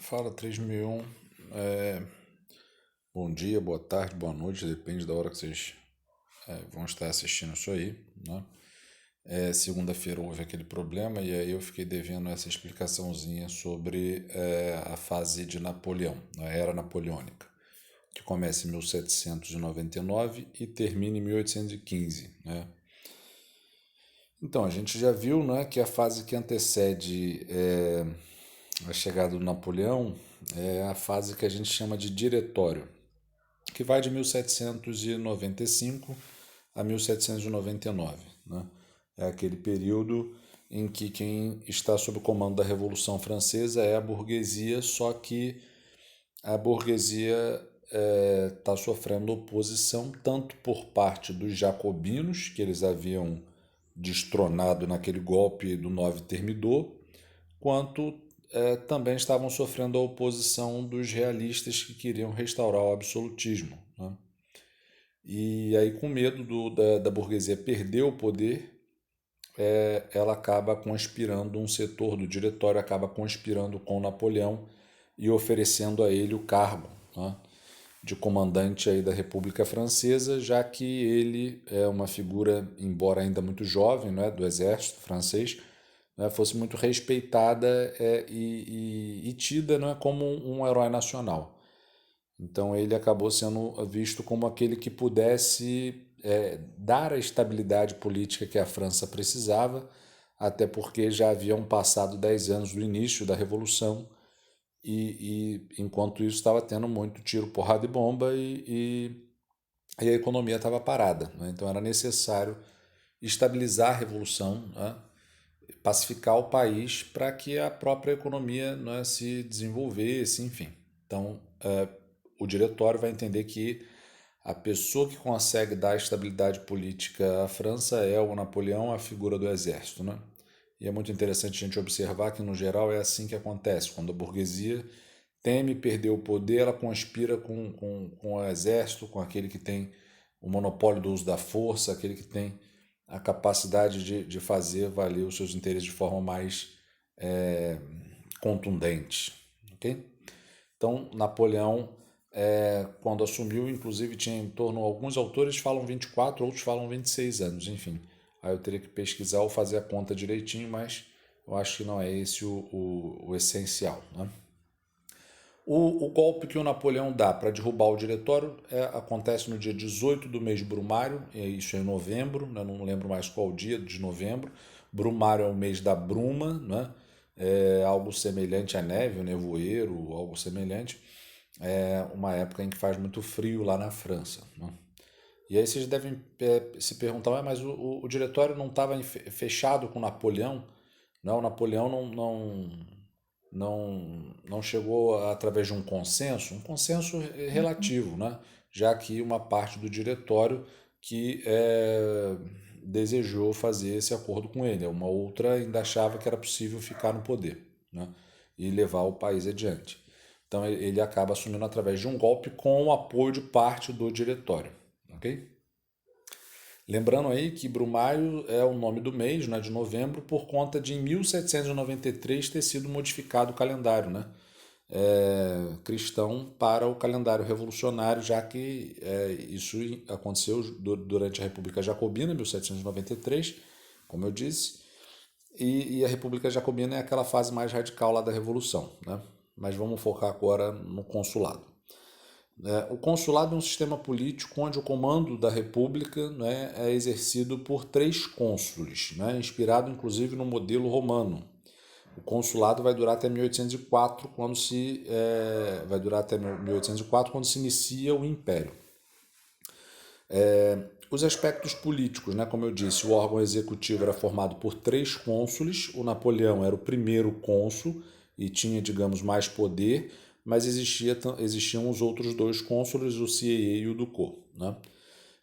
Fala 3001. É, Bom dia, boa tarde, boa noite, depende da hora que vocês vão estar assistindo isso aí, né? Segunda-feira houve aquele problema e aí eu fiquei devendo essa explicaçãozinha sobre a fase de Napoleão, a Era Napoleônica, que começa em 1799 e termina em 1815, né? Então, a gente já viu, né, que a fase que antecede a chegada do Napoleão é a fase que a gente chama de Diretório, que vai de 1795 a 1799. Né? É aquele período em que quem está sob o comando da Revolução Francesa é a burguesia, só que a burguesia está sofrendo oposição tanto por parte dos jacobinos, que eles haviam destronado naquele golpe do 9 Thermidor, quanto também estavam sofrendo a oposição dos realistas que queriam restaurar o absolutismo. Né? E aí, com medo da burguesia perder o poder, ela acaba conspirando, um setor do diretório acaba conspirando com Napoleão e oferecendo a ele o cargo, né, de comandante aí da República Francesa, já que ele é uma figura, embora ainda muito jovem, né, do exército francês, né, fosse muito respeitada e tida, né, como um herói nacional. Então ele acabou sendo visto como aquele que pudesse dar a estabilidade política que a França precisava, até porque já haviam passado 10 anos do início da Revolução e enquanto isso estava tendo muito tiro, porrada e bomba e a economia estava parada. Né? Então era necessário estabilizar a Revolução, né? Pacificar o país para que a própria economia, né, se desenvolvesse, enfim. Então, o diretório vai entender que a pessoa que consegue dar estabilidade política à França é o Napoleão, a figura do exército. Né? E é muito interessante a gente observar que, no geral, é assim que acontece. Quando a burguesia teme perder o poder, ela conspira com o exército, com aquele que tem o monopólio do uso da força, aquele que tem a capacidade de fazer valer os seus interesses de forma mais é, contundente. Okay? Então, Napoleão, quando assumiu, inclusive tinha em torno, alguns autores falam 24, outros falam 26 anos, enfim. Aí eu teria que pesquisar ou fazer a conta direitinho, mas eu acho que não é esse o essencial. Né? O golpe que o Napoleão dá para derrubar o diretório acontece no dia 18 do mês de Brumário, isso é em novembro, né, não lembro mais qual dia de novembro. Brumário é o mês da bruma, né, é algo semelhante à neve, o nevoeiro, algo semelhante. É uma época em que faz muito frio lá na França. Né? E aí vocês devem se perguntar, mas o diretório não estava fechado com Napoleão? Não, Napoleão não chegou através de um consenso relativo, né? Já que uma parte do diretório que desejou fazer esse acordo com ele, uma outra ainda achava que era possível ficar no poder, né? E levar o país adiante. Então ele acaba assumindo através de um golpe com o apoio de parte do diretório, ok? Lembrando aí que Brumário é o nome do mês, né, de novembro, por conta de em 1793 ter sido modificado o calendário, né, cristão para o calendário revolucionário, já que isso aconteceu durante a República Jacobina, 1793, como eu disse, e a República Jacobina é aquela fase mais radical lá da Revolução, né? Mas vamos focar agora no consulado. O consulado é um sistema político onde o comando da república, né, é exercido por três cônsules, né, inspirado inclusive no modelo romano. O consulado vai durar até 1804, vai durar até 1804, quando se inicia o Império. Os aspectos políticos, né, como eu disse, o órgão executivo era formado por três cônsules. O Napoleão era o primeiro cônsul e tinha, digamos, mais poder, mas existiam os outros dois cônsules, o Sieyès e o Ducos. Né?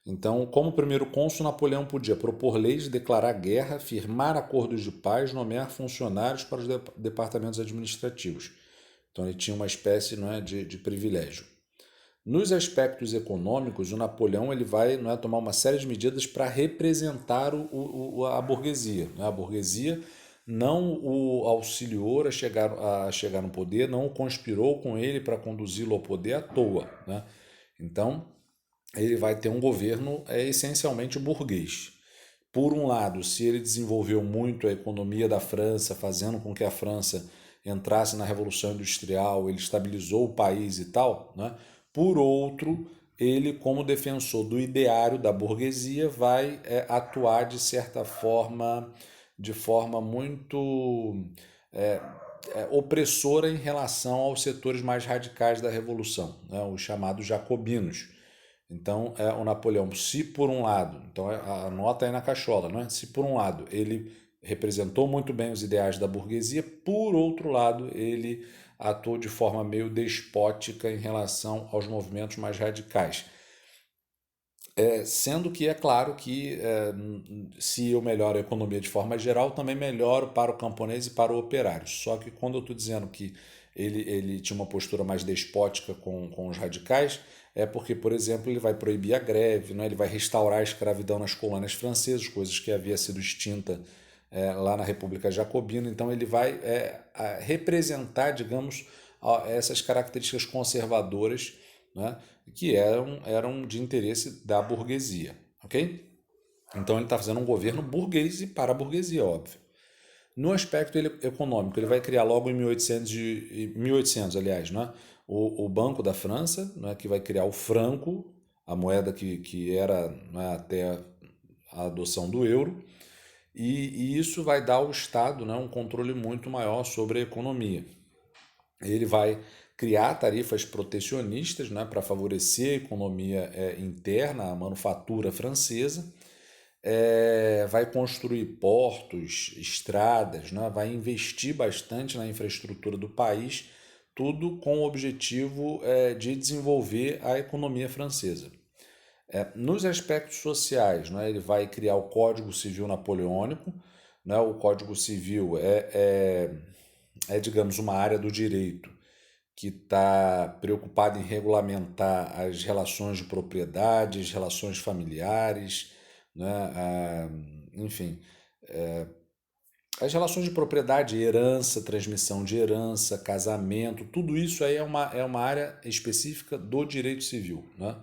Então, como primeiro cônsul, Napoleão podia propor leis, declarar guerra, firmar acordos de paz, nomear funcionários para os departamentos administrativos. Então, ele tinha uma espécie, não é, de privilégio. Nos aspectos econômicos, o Napoleão ele vai, não é, tomar uma série de medidas para representar a burguesia. Né? A burguesia não o auxiliou a chegar no poder, não conspirou com ele para conduzi-lo ao poder à toa, né? Então, ele vai ter um governo essencialmente burguês. Por um lado, se ele desenvolveu muito a economia da França, fazendo com que a França entrasse na Revolução Industrial, ele estabilizou o país e tal, né? Por outro, ele, como defensor do ideário da burguesia, vai atuar de certa forma, de forma muito é, opressora em relação aos setores mais radicais da Revolução, né? Os chamados jacobinos. Então, o Napoleão, se por um lado, então anota aí na cachola, né? Se por um lado ele representou muito bem os ideais da burguesia, por outro lado ele atuou de forma meio despótica em relação aos movimentos mais radicais. Sendo que é claro que se eu melhoro a economia de forma geral, também melhoro para o camponês e para o operário. Só que quando eu estou dizendo que ele tinha uma postura mais despótica com os radicais, é porque, por exemplo, ele vai proibir a greve, né? Ele vai restaurar a escravidão nas colônias francesas, coisas que havia sido extinta lá na República Jacobina. Então ele vai representar, digamos, essas características conservadoras, né, que eram de interesse da burguesia, ok? Então ele está fazendo um governo burguês e para a burguesia, óbvio. No aspecto econômico, ele vai criar logo em 1800 aliás, né, o Banco da França, né, que vai criar o franco, a moeda que era, né, até a adoção do euro, e isso vai dar ao Estado, né, um controle muito maior sobre a economia. Ele vai criar tarifas protecionistas, né, para favorecer a economia interna, a manufatura francesa, vai construir portos, estradas, né, vai investir bastante na infraestrutura do país, tudo com o objetivo de desenvolver a economia francesa. Nos aspectos sociais, né, ele vai criar o Código Civil Napoleônico, né, o Código Civil digamos, uma área do direito que está preocupado em regulamentar as relações de propriedade, as relações familiares, né? Enfim, as relações de propriedade, herança, transmissão de herança, casamento, tudo isso aí é uma área específica do direito civil, né?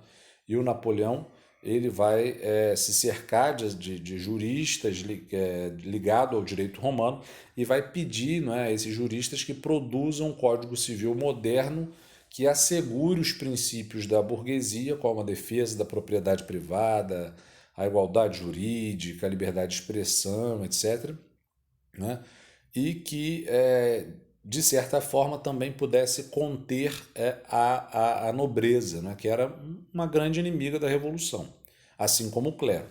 E o Napoleão ele vai se cercar de juristas ligado ao direito romano e vai pedir, né, a esses juristas que produzam um código civil moderno que assegure os princípios da burguesia, como a defesa da propriedade privada, a igualdade jurídica, a liberdade de expressão, etc., né? E que, de certa forma, também pudesse conter a nobreza, né? Que era uma grande inimiga da Revolução, assim como o clero.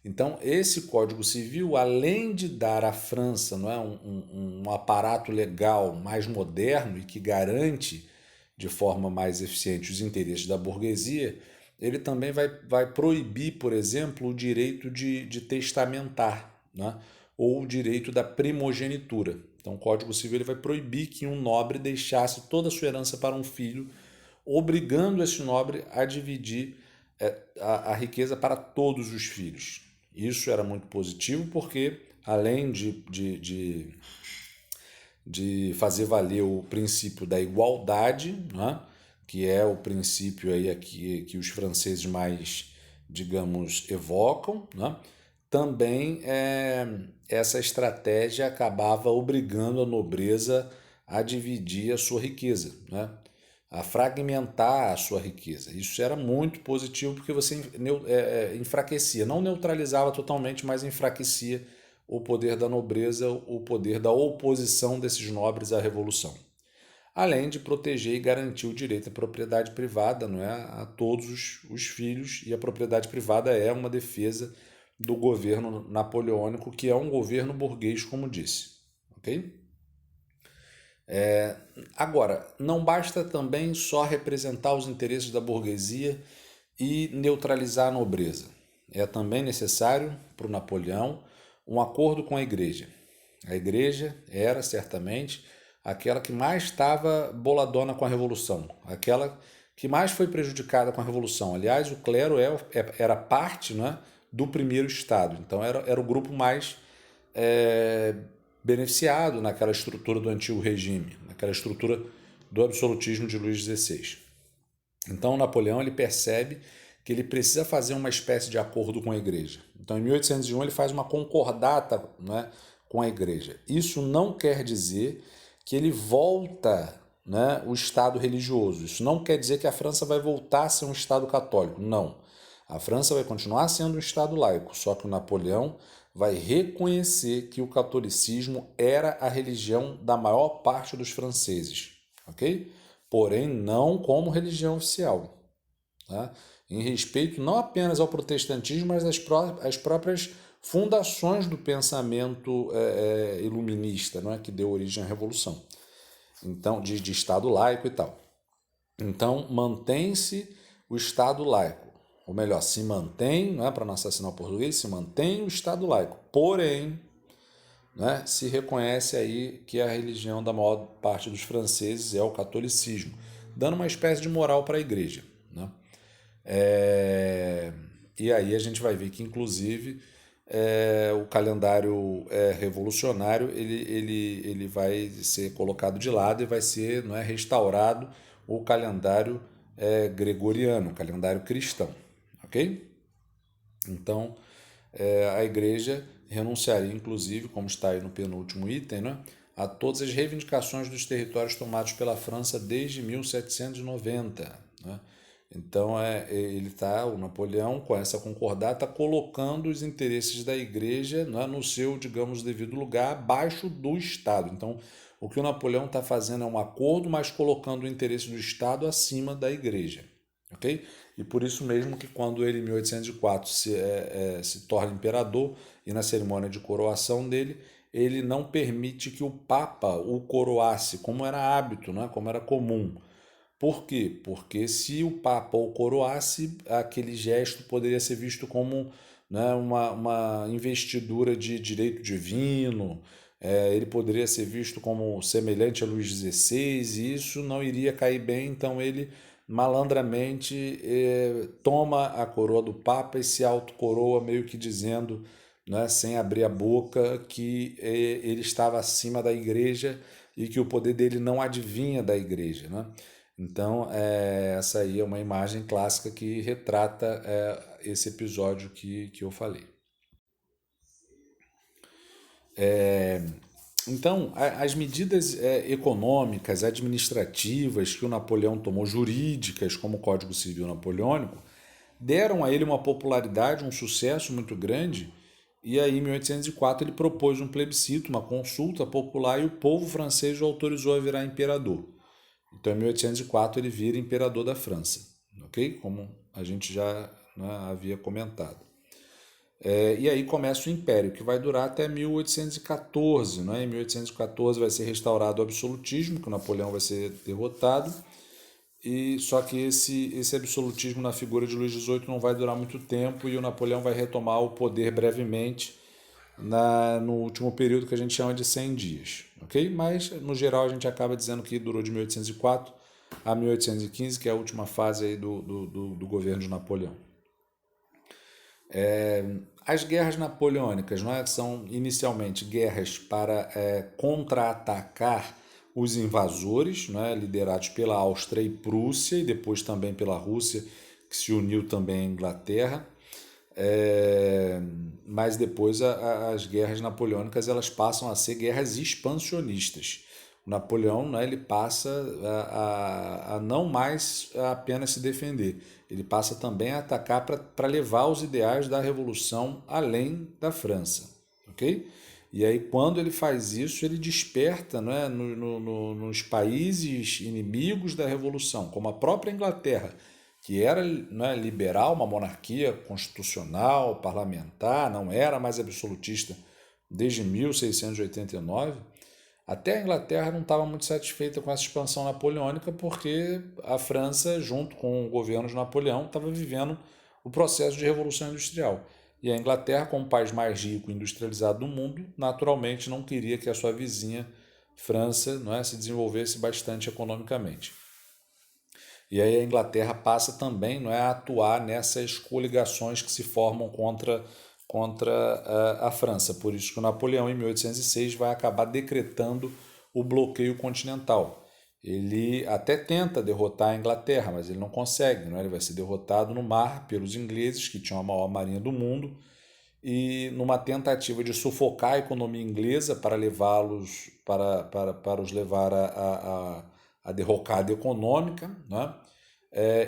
Então, esse Código Civil, além de dar à França, não é, um aparato legal mais moderno e que garante de forma mais eficiente os interesses da burguesia, ele também vai proibir, por exemplo, o direito de testamentar, né? Ou o direito da primogenitura. Então, o Código Civil ele vai proibir que um nobre deixasse toda a sua herança para um filho, obrigando esse nobre a dividir a riqueza para todos os filhos. Isso era muito positivo porque, além de fazer valer o princípio da igualdade, né, que é o princípio aí aqui, que os franceses mais, digamos, evocam, né, também essa estratégia acabava obrigando a nobreza a dividir a sua riqueza, né, a fragmentar a sua riqueza. Isso era muito positivo porque você enfraquecia, não neutralizava totalmente, mas enfraquecia o poder da nobreza, o poder da oposição desses nobres à revolução. Além de proteger e garantir o direito à propriedade privada, não é, a todos os filhos, e a propriedade privada é uma defesa do governo napoleônico, que é um governo burguês, como disse. Ok? Agora, não basta também só representar os interesses da burguesia e neutralizar a nobreza. É também necessário para o Napoleão um acordo com a igreja. A igreja era certamente aquela que mais estava boladona com a Revolução, aquela que mais foi prejudicada com a Revolução. Aliás, o clero era parte, né, do primeiro Estado, então era o grupo mais beneficiado naquela estrutura do antigo regime, naquela estrutura do absolutismo de Luís XVI. Então, Napoleão ele percebe que ele precisa fazer uma espécie de acordo com a igreja. Então, em 1801, ele faz uma concordata, né, com a igreja. Isso não quer dizer que ele volta, né, o Estado religioso. Isso não quer dizer que a França vai voltar a ser um Estado católico. Não. A França vai continuar sendo um Estado laico, só que o Napoleão vai reconhecer que o catolicismo era a religião da maior parte dos franceses, ok? Porém, não como religião oficial. Tá? Em respeito não apenas ao protestantismo, mas às próprias fundações do pensamento iluminista, não é? Que deu origem à Revolução. Então, de Estado laico e tal. Então, mantém-se o Estado laico. Ou melhor, se mantém, não é para não assassinar o português, se mantém o Estado laico. Porém, né, se reconhece aí que a religião da maior parte dos franceses é o catolicismo, dando uma espécie de moral para a igreja. Né? E aí a gente vai ver que, inclusive, o calendário revolucionário ele vai ser colocado de lado e vai ser, não é, restaurado o calendário gregoriano, o calendário cristão. Ok? Então, a igreja renunciaria, inclusive, como está aí no penúltimo item, né, a todas as reivindicações dos territórios tomados pela França desde 1790. Né? Então, o Napoleão, com essa concordata, colocando os interesses da igreja, né, no seu, digamos, devido lugar, abaixo do Estado. Então, o que o Napoleão está fazendo é um acordo, mas colocando o interesse do Estado acima da igreja. Ok? E por isso mesmo que quando ele, em 1804, se torna imperador e na cerimônia de coroação dele, ele não permite que o Papa o coroasse, como era hábito, né? Como era comum. Por quê? Porque se o Papa o coroasse, aquele gesto poderia ser visto como, né, uma investidura de direito divino, ele poderia ser visto como semelhante a Luís XVI, e isso não iria cair bem, então ele malandramente toma a coroa do Papa e se autocoroa, meio que dizendo, né, sem abrir a boca, que ele estava acima da igreja e que o poder dele não adivinha da igreja. Né? Então, essa aí é uma imagem clássica que retrata esse episódio que eu falei. Então, as medidas econômicas, administrativas que o Napoleão tomou, jurídicas, como o Código Civil Napoleônico, deram a ele uma popularidade, um sucesso muito grande, e aí em 1804 ele propôs um plebiscito, uma consulta popular, e o povo francês o autorizou a virar imperador. Então, em 1804 ele vira imperador da França, ok? Como a gente já, né, havia comentado. E aí começa o Império, que vai durar até 1814. Né? Em 1814 vai ser restaurado o absolutismo, que o Napoleão vai ser derrotado, e só que esse absolutismo na figura de Luís XVIII não vai durar muito tempo e o Napoleão vai retomar o poder brevemente no último período que a gente chama de 100 dias. Ok? Mas, no geral, a gente acaba dizendo que durou de 1804 a 1815, que é a última fase aí do governo de Napoleão. As guerras napoleônicas, não é, são inicialmente guerras para contra-atacar os invasores, não é, liderados pela Áustria e Prússia, e depois também pela Rússia, que se uniu também à Inglaterra. Mas depois as guerras napoleônicas elas passam a ser guerras expansionistas. O Napoleão, né, ele passa a não mais apenas se defender, ele passa também a atacar para levar os ideais da Revolução além da França. Ok? E aí, quando ele faz isso, ele desperta, né, nos países inimigos da Revolução, como a própria Inglaterra, que era, né, liberal, uma monarquia constitucional, parlamentar, não era mais absolutista desde 1689. Até a Inglaterra não estava muito satisfeita com essa expansão napoleônica, porque a França, junto com o governo de Napoleão, estava vivendo o processo de revolução industrial. E a Inglaterra, como o país mais rico e industrializado do mundo, naturalmente não queria que a sua vizinha França, não é, se desenvolvesse bastante economicamente. E aí a Inglaterra passa também, não é, a atuar nessas coligações que se formam contra contra a França. Por isso que o Napoleão, em 1806, vai acabar decretando o bloqueio continental. Ele até tenta derrotar a Inglaterra, mas ele não consegue, né? Ele vai ser derrotado no mar pelos ingleses, que tinham a maior marinha do mundo, e numa tentativa de sufocar a economia inglesa para levá-los para os levar a derrocada econômica, né?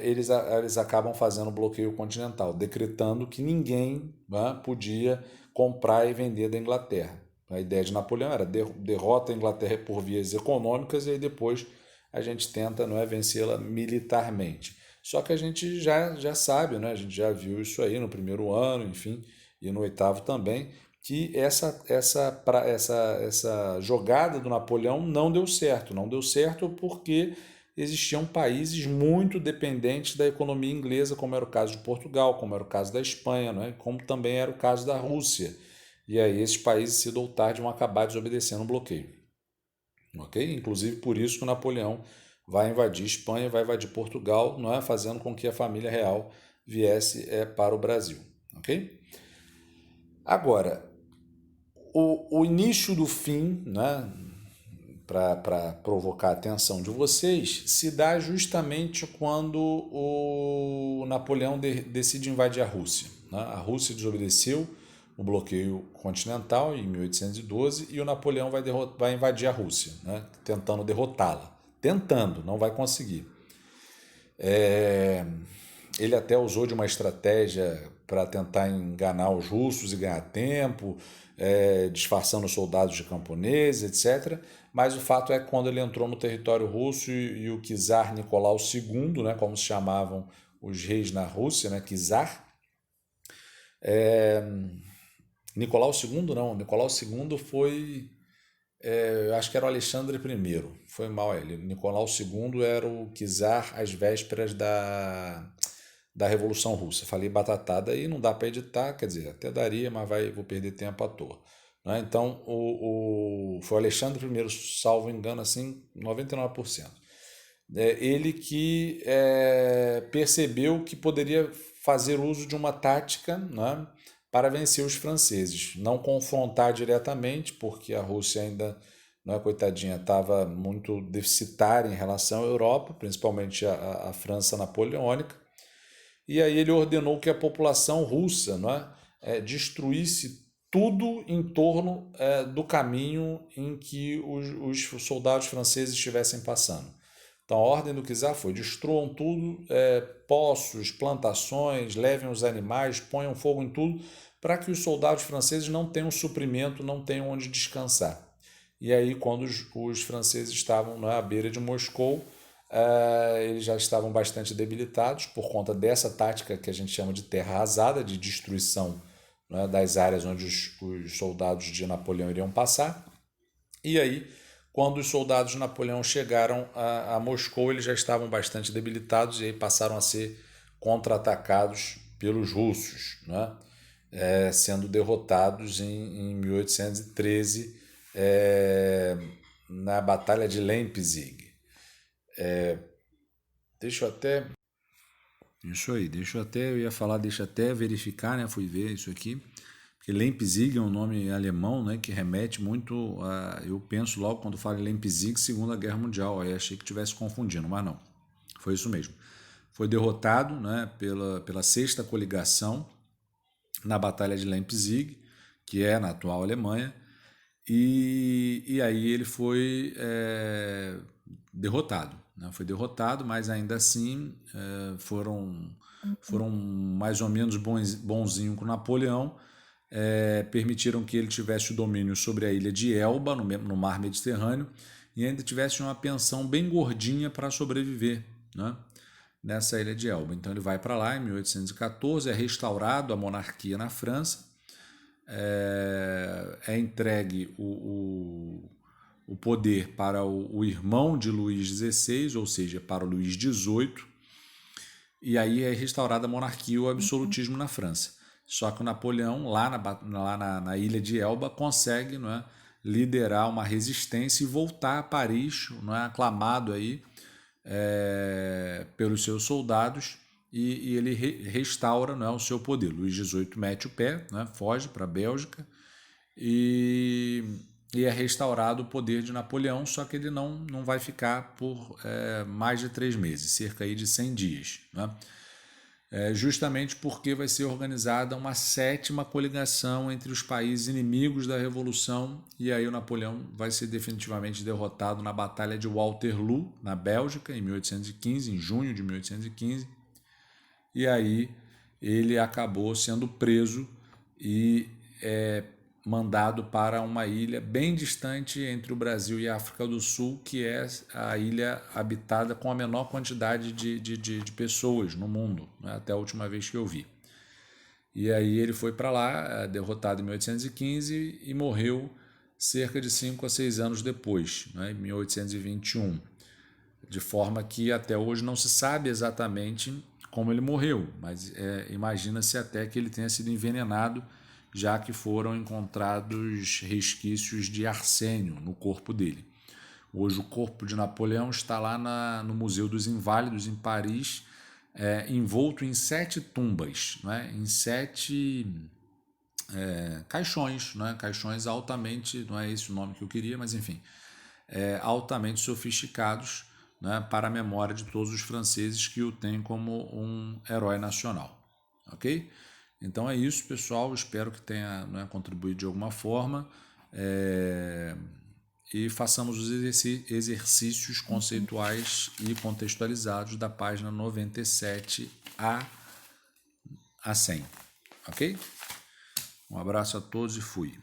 Eles acabam fazendo o bloqueio continental, decretando que ninguém, né, podia comprar e vender da Inglaterra. A ideia de Napoleão era derrota a Inglaterra por vias econômicas e aí depois a gente tenta, não é, vencê-la militarmente. Só que a gente já sabe, né, a gente já viu isso aí no primeiro ano, enfim, e no oitavo também, que essa jogada do Napoleão não deu certo. Não deu certo porque existiam países muito dependentes da economia inglesa, como era o caso de Portugal, como era o caso da Espanha, né? Como também era o caso da Rússia. E aí esses países, cedo ou tarde, vão acabar desobedecendo o bloqueio. Ok? Inclusive por isso que o Napoleão vai invadir Espanha, vai invadir Portugal, não é? Fazendo com que a família real viesse para o Brasil. Ok? Agora, o início do fim, né, para provocar a atenção de vocês, se dá justamente quando o Napoleão decide invadir a Rússia. Né? A Rússia desobedeceu o bloqueio continental em 1812 e o Napoleão vai invadir a Rússia, né, tentando derrotá-la. Tentando, não vai conseguir. Ele até usou de uma estratégia para tentar enganar os russos e ganhar tempo, disfarçando soldados de camponeses, etc. Mas o fato é que quando ele entrou no território russo e o czar Nicolau II, né, como se chamavam os reis na Rússia, né, czar, Nicolau II não, Nicolau II foi, acho que era o Alexandre I, foi mal ele. Nicolau II era o czar às vésperas da Revolução Russa. Falei batatada e não dá para editar, quer dizer, até daria, mas vou perder tempo à toa. Né? Então, foi o Alexandre I, salvo engano, assim, 99%. Ele que percebeu que poderia fazer uso de uma tática, né, para vencer os franceses. Não confrontar diretamente, porque a Rússia ainda, não é, coitadinha, estava muito deficitária em relação à Europa, principalmente a França napoleônica. E aí ele ordenou que a população russa, não é, destruísse tudo em torno do caminho em que os soldados franceses estivessem passando. Então a ordem do czar foi: destruam tudo, poços, plantações, levem os animais, ponham fogo em tudo, para que os soldados franceses não tenham suprimento, não tenham onde descansar. E aí, quando os franceses estavam, não é, à beira de Moscou, eles já estavam bastante debilitados por conta dessa tática que a gente chama de terra arrasada, de destruição, né, das áreas onde os soldados de Napoleão iriam passar. E aí, quando os soldados de Napoleão chegaram a Moscou, eles já estavam bastante debilitados e aí passaram a ser contra-atacados pelos russos, né? Sendo derrotados em 1813 na Batalha de Leipzig. Deixa eu até. Isso aí, eu ia falar, deixa até verificar, né? Fui ver isso aqui. Porque Leipzig é um nome alemão, né, que remete muito a. Eu penso logo quando falo em Leipzig, Segunda Guerra Mundial. Aí achei que estivesse confundindo, mas não. Foi isso mesmo. Foi derrotado, né, pela Sexta Coligação na Batalha de Leipzig, que é na atual Alemanha. E aí ele foi derrotado. Né? Foi derrotado, mas ainda assim foram mais ou menos bonzinho com Napoleão. Permitiram que ele tivesse o domínio sobre a ilha de Elba, no mar Mediterrâneo, e ainda tivesse uma pensão bem gordinha para sobreviver, né, nessa ilha de Elba. Então ele vai para lá em 1814, é restaurado a monarquia na França, é entregue o poder para o irmão de Luís XVI, ou seja, para o Luís XVIII, e aí é restaurada a monarquia e o absolutismo na França. Só que o Napoleão, lá na ilha de Elba, consegue, não é, liderar uma resistência e voltar a Paris, não é, aclamado aí pelos seus soldados, e ele restaura, não é, o seu poder. Luís XVIII mete o pé, né, foge para a Bélgica e é restaurado o poder de Napoleão, só que ele não vai ficar por mais de 3 meses, cerca aí de 100 dias. Né? Justamente porque vai ser organizada uma 7ª coligação entre os países inimigos da Revolução, e aí o Napoleão vai ser definitivamente derrotado na Batalha de Waterloo, na Bélgica, em 1815, em junho de 1815, e aí ele acabou sendo preso e mandado para uma ilha bem distante entre o Brasil e a África do Sul, que é a ilha habitada com a menor quantidade de pessoas no mundo, né, até a última vez que eu vi. E aí ele foi para lá, derrotado em 1815, e morreu cerca de 5 a 6 anos depois, né, em 1821. De forma que até hoje não se sabe exatamente como ele morreu, mas imagina-se até que ele tenha sido envenenado, já que foram encontrados resquícios de arsênio no corpo dele. Hoje o corpo de Napoleão está lá no Museu dos Inválidos, em Paris, envolto em 7 tumbas, né? Em 7 caixões, né? Caixões altamente, não é esse o nome que eu queria, mas enfim, altamente sofisticados, né? Para a memória de todos os franceses que o têm como um herói nacional. Ok? Então é isso, pessoal. Espero que tenha, né, contribuído de alguma forma. E façamos os exercícios conceituais e contextualizados da página 97 a 100. Ok? Um abraço a todos e fui.